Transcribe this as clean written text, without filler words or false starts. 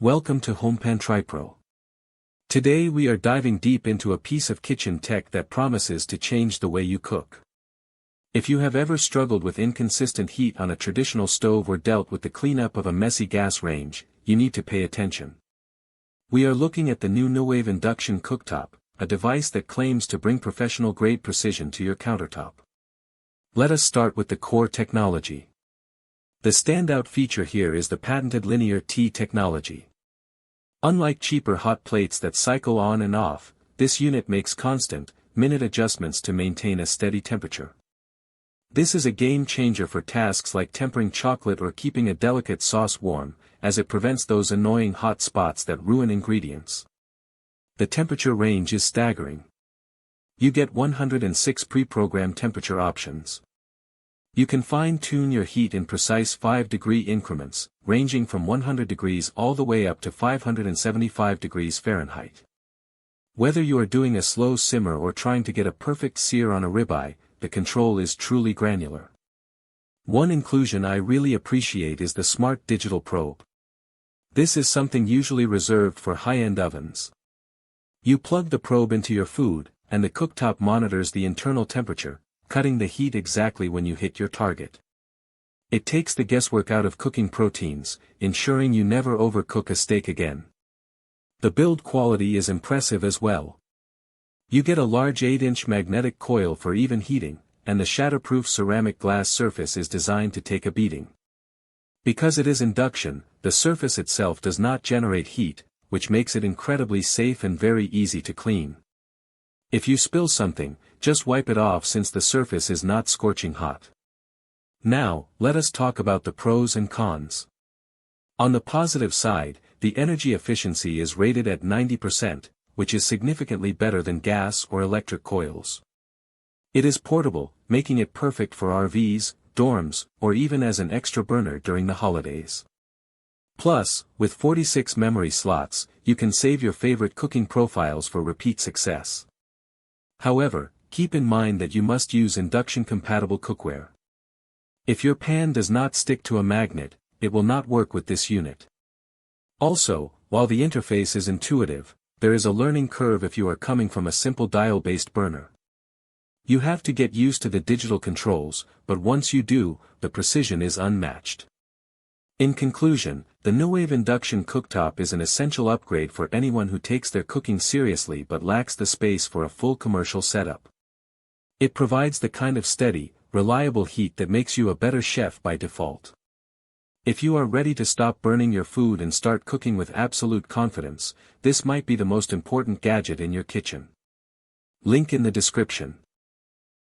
Welcome to HomePan TriPro. Today we are diving deep into a piece of kitchen tech that promises to change the way you cook. If you have ever struggled with inconsistent heat on a traditional stove or dealt with the cleanup of a messy gas range, you need to pay attention. We are looking at the new Nuwave Induction Cooktop, a device that claims to bring professional-grade precision to your countertop. Let us start with the core technology. The standout feature here is the patented linear T technology. Unlike cheaper hot plates that cycle on and off, this unit makes constant, minute adjustments to maintain a steady temperature. This is a game changer for tasks like tempering chocolate or keeping a delicate sauce warm, as it prevents those annoying hot spots that ruin ingredients. The temperature range is staggering. You get 106 pre-programmed temperature options. You can fine-tune your heat in precise 5-degree increments, ranging from 100 degrees all the way up to 575 degrees Fahrenheit. Whether you are doing a slow simmer or trying to get a perfect sear on a ribeye, the control is truly granular. One inclusion I really appreciate is the smart digital probe. This is something usually reserved for high-end ovens. You plug the probe into your food, and the cooktop monitors the internal temperature, cutting the heat exactly when you hit your target. It takes the guesswork out of cooking proteins, ensuring you never overcook a steak again. The build quality is impressive as well. You get a large 8-inch magnetic coil for even heating, and the shatter-proof ceramic glass surface is designed to take a beating. Because it is induction, the surface itself does not generate heat, which makes it incredibly safe and very easy to clean. If you spill something, just wipe it off since the surface is not scorching hot. Now, let us talk about the pros and cons. On the positive side, the energy efficiency is rated at 90%, which is significantly better than gas or electric coils. It is portable, making it perfect for RVs, dorms, or even as an extra burner during the holidays. Plus, with 46 memory slots, you can save your favorite cooking profiles for repeat success. However, keep in mind that you must use induction-compatible cookware. If your pan does not stick to a magnet, it will not work with this unit. Also, while the interface is intuitive, there is a learning curve if you are coming from a simple dial-based burner. You have to get used to the digital controls, but once you do, the precision is unmatched. In conclusion, the Nuwave Induction Cooktop is an essential upgrade for anyone who takes their cooking seriously but lacks the space for a full commercial setup. It provides the kind of steady, reliable heat that makes you a better chef by default. If you are ready to stop burning your food and start cooking with absolute confidence, this might be the most important gadget in your kitchen. Link in the description.